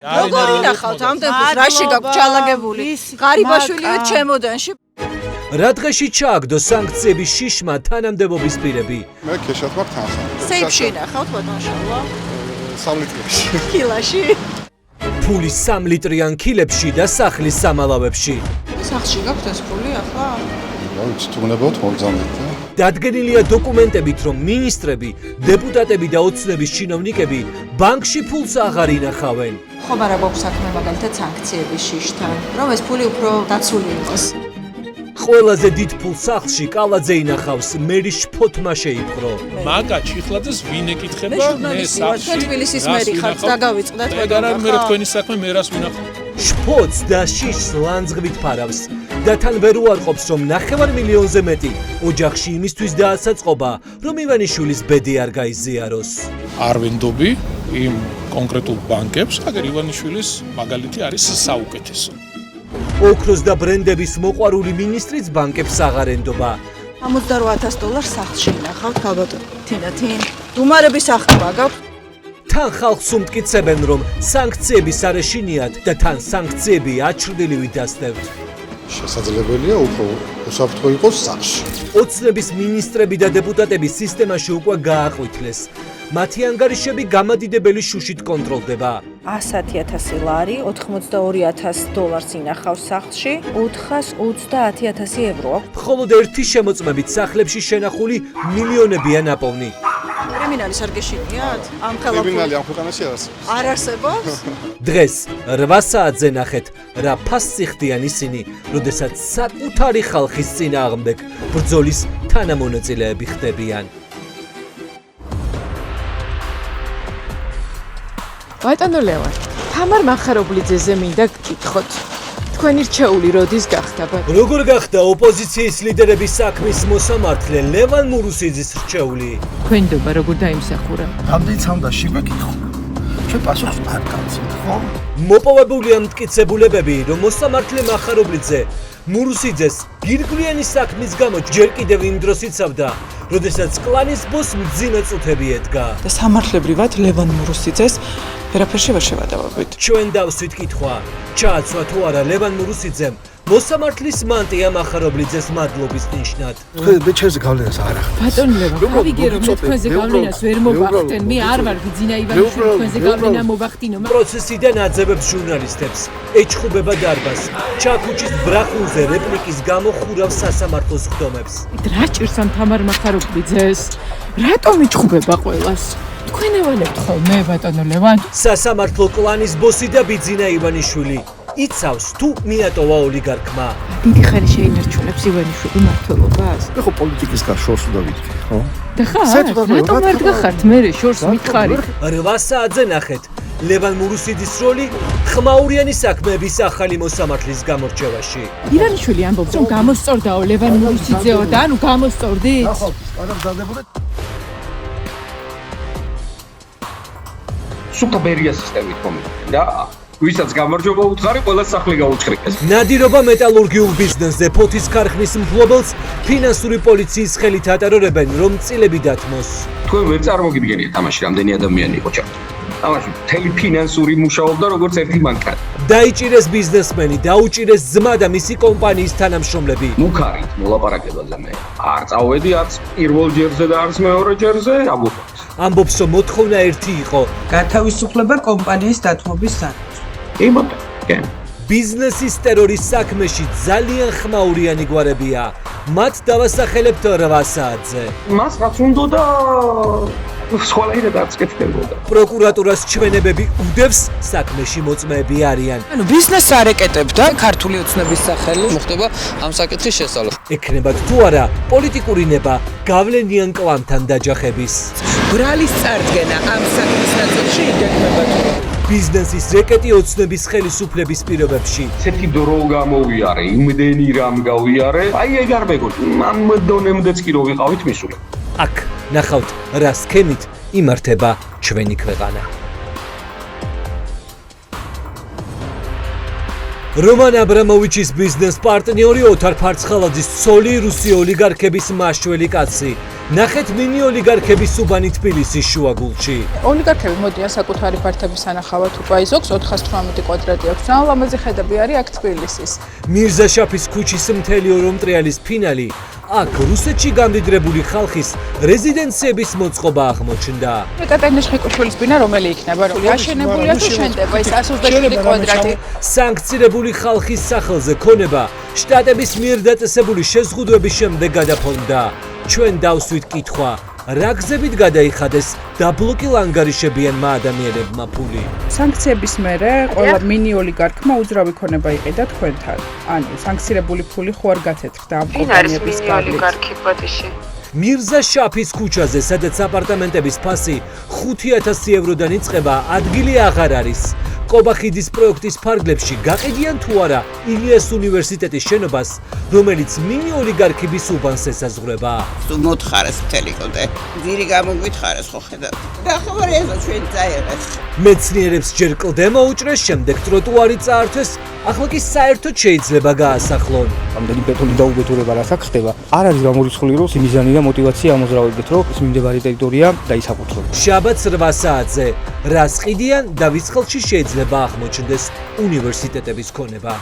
როგორ ინახავთ ამდენს რაში გაქვთ ჩალაგებული? ღარიბაშვილიო ჩემოდანში. რა დღეში ჩააგდო სანქციების შიშმა თანამდებობის პირები? მე ქეშად მაქვს თანხა. სეიფში ინახავთ ბატონშალა? 3 ლიტრში. კილაში. ფული 3 ლიტრიან კილებში და სახლის სამალავებში. სახლში გაქვთ ეს ფული ახლა? თუნებოდ მოგზავნეთ. დადგენილია დოკუმენტებით, რომ მინისტრები, დეპუტატები და ოცნების ჩინოვნიკები ბანკში ფულს აღარ ინახავენ. ხომ არა გვაქვს საქმე მაგალითად სანქციების შიშთან, რომ ეს ფული უფრო დაცული იყოს. ყველაზე დიდ ფულს სახლში კალაძე ინახავს, მერის შფოთმა შეიპყრო. მაგა ჩიხლაძეს ვინ ეკითხება? მე სახლში თბილისის მერი ხარ, დაგავიწყდეთ მე თქვენი საქმე მე რას ვინახავ? შფოთს და შიშს ლანძღვით ფარავს და თან ვერ უარყოფს, რომ 9 მილიონზე მეტი ოჯახში იმისთვის დაასაწყობა, რომ ივანიშვილის ბედი არ გაიზიაროს. არ ვენდობი იმ კონკრეტულ ბანკებს, აგერ ივანიშვილის მაგალითი არის საუკეთესო. ოქროს და ბრენდების მოყვარული მინისტრიც ბანკებს აღარ ენდობა. $68,000 სახლში ინახავთ ქალბატონო. თინათინ, დუმარების აღქმა გაქვთ? თან ხალხს უმტკიცებენ, რომ სანქციების არ ეშინიათ და თან სანქციები აჩრდილივით დასდევთ. შესაძლებელია უფრო უსაფრთხო იყოს სახლში. ოცნების მინისტრები და დეპუტატები სისტემაში უკვე გააყვითლეს. მათი ანგარიშები გამადიდებელი შუშით კონტროლდება. 100,000 ლარი, $82,000 ინახავს სახლში, 430,000 ევრო აქვს. მხოლოდ ერთი შემოწმებით სახლებში შენახული მილიონებია ნაპოვნი. კრიმინალის არ გეშინიათ? ამ კრიმინალი ამ ქვეყანაში არ არსებობს. არ არსებობს? დღეს 8 საათზე ნახეთ, რა ფასი ხდიან ისინი, როდესაც საკუთარი ხალხის წინააღმდეგ ბრძოლის თანამონაწილეები ხდებიან. ბატონო ლევან, თამარ მახარობლიძეზე მინდა გკითხოთ. თქვენი რჩეული როდის გახდა ბატონო? როგორ გახდა ოპოზიციის ლიდერების საქმის მოსამართლე ლევან მურუსიძის რჩეული? თქვენდობა როგორ დაიმსახურა? რამდენიცამ და შეგეკითხო. ჩვენ პასუხს არ გავცემთ, ხო? მოპოვებულია მტკიცებულებები, რომ მოსამართლე მახარობლიძე მურუსიძეს გირგვლიანი საქმის გამო ჯერ კიდევ იმ დროს იცავდა, როდესაც კლანის ბოს მძიმე წუთები ედგა. და სამართლებრივად ლევან მურუსიძეს ვერაფერში ვერ შევადავებით. ჩვენ დავსვით კითხვა, ჩააცვა თუ არა ლევან მურუსიძემ მოსამართლის მანტია მახარობლიძეს მადლობის ნიშნად. თქვენ ბეჩერზე გავლენას არ ახდენთ. ბატონო ლევან, გავიგე რომ მე თქვენზე გავლენას ვერ მოვახდენ. მე არ ვარ გძინა ივანიშვილი თქვენზე გავლენა მოვახდინო. პროცესიდან აძებებს ჟურნალისტებს, ეჩხუბება დარბაზს, ჩაქუჩის ბრახუნზე რეპლიკის გამო ხურავს სასამართლოს ხდომებს. რა ჭირს ამ თამარ მახარობლიძეს? რატომ იჩხუბება ყველას? თქვენ ევალებთ ხოლმე ბატონო ლევან? სასამართლო კლანის ბოსი და ბიძინა ივანიშვილი იცავს თუ მიატოვა ოლიგარქმა. დიდი ხანი შეინარჩუნებს ივანიშვილი მმართველობას? მე ხო პოლიტიკის გარ შორს უდავიქე, ხო? და ხარ, რატომ არ გახართ მე შორს მითხარით? 8 საათზე ნახეთ ლევან მურუსიძის როლი ხმაურიანი საქმეების ახალი მოსამართლის გამორჩევაში. ივანიშვილი ამბობს, რომ გამოსწორდაო ლევან მურუსიძეო და ანუ გამოსწორდით? ხო, არა მზადებული. სუქა ბერია სისტემით მომენტი და ვისაც გამარჯობა უთხარი, ყველა სახლი გაუჭრიკეს. ნადირობა მეტალურგიულ ბიზნესზე ფოთის ქარხნის მფლობელს ფინანსური პოლიციის ხელით ატარებენ, რომ წილები დათმოს. თქვენ ვერ წარმოგიდგენიათ ამაში რამდენი ადამიანი იყო ჩართული. ამაში მთელი ფინანსური მუშაობდა როგორც ერთი მანქანა. დაიჭირეს ბიზნესმენი, დაუჭირეს ძმა და მისი კომპანიის თანამშრომლები. მუქარით მოლაპარაკებაზე მე არ წავედი არც პირველ ჯერზე და არც მეორე ჯერზე, ამბობს. ამბობს, რომ მოთხოვნა ერთი იყო. გათავისუფლება კომპანიის დათმობის სანქციით. იმატენ. ბიზნესის ტერორის საქმეში ძალიან ხმაურიანი გვარებია. მათ დავასახელებთ 8 საათზე. მას რაც უნდა და სხვალაირად არც კეთდებოდა. პროკურატურას ჩვენებები უდევს, საქმეში მოწმეები არიან. ანუ ბიზნესს არ ეკეტებდა ქართული ოცნების სახელი მოხდება ამ საკითხის შესწავლა. ექნებათ თუ არა პოლიტიკური ნება გავლენიან კლანთან დაჯახების. ბრალის წარდგენა ამ საქმის ნაწილში იგეგმება თუ ბიზნესის რეკეტი ოცნების ხელისუფლების პირობებში. ცეთი დრო გამოვიარე, იმდენი რამ გავიარე, აი ეგ არ მეგონი. ამ დონემდეც კი რო ვიყავით მისული. აქ ნახავთ რა სქემით იმართება ჩვენი ქვეყანა. რომან აბრამოვიჩის ბიზნეს პარტნიორი ოთარ ფარცხალაძის ცოლი რუსი ოლიგარქების მაშველი კაცი. ნახეთ მინი ოლიგარქების უბანი თბილისის შუაგულში. ოლიგარქები მოდიან საკუთარი ფართობის სანახავად უკვე ზოგს 418 კვადრატი აქვს. ძალიან ლამაზი ხედები არის აქ თბილისის. მირზა შაფის ქუჩის მთელი ორომტრიალის ფინალი აქ რუსეთში გამდიდრებული ხალხის რეზიდენციების მოწყობა აღმოჩნდა. ეკატერინე შხიკუშვილის ბინა რომელი იქნება? აშენებულია თუ შენდება ის 127 კვადრატი? სანქცირებული ხალხის სახელზე ქონება შტატების მიერ დაწესებული შეზღუდვების შემდეგ გადაფორმდა. ჩვენ დავსვით კითხვა, რა გზებით გადაიხადეს დაბლოკილ ანგარიშებიანმა ადამიანებმა ფული. სანქციების მერე ყველა მინი ოლიგარქმა უძრავი ქონება იყიდა თქვენთან. ანუ სანქცირებული ფული ხო არ გათეთრდა ამ კომპანიების გარდა. მირზა შაფის ქუჩაზე, სადაც აპარტამენტების ფასი 5000 ევროდან იწყება, ადგილი აღარ არის. კობახიძის პროექტის ფარგლებში გაყიდიან თუ არა ილიას უნივერსიტეტის შენობას, რომელიც მინი ოლიგარქების უბანს ესაზღვრება. მოთხარეს მთელი კოდე. ძირი გამოგვითხარეს ხო ხედავ. ნახევარი ეზო ჩვენ წაიღეს. მეცნიერებს ჯერ კლდე მოუჭრეს, შემდეგ ტროტუარი წაართვეს, ახლა კი საერთოდ შეიძლება გაასახლონ. ამდენი ბეტონის დაუბედურება რასაც ხდება, არ არის გამორიცხული რომ სიმიზანი და мотиваცია ამოძრავებდეთ რომ ის მიმდებარე ტერიტორია დაისაკუთროს. შაბათს 8 საათზე რას ყიდიან და ვის ხელში შეიძლება აღმოჩნდეს უნივერსიტეტების ქონება.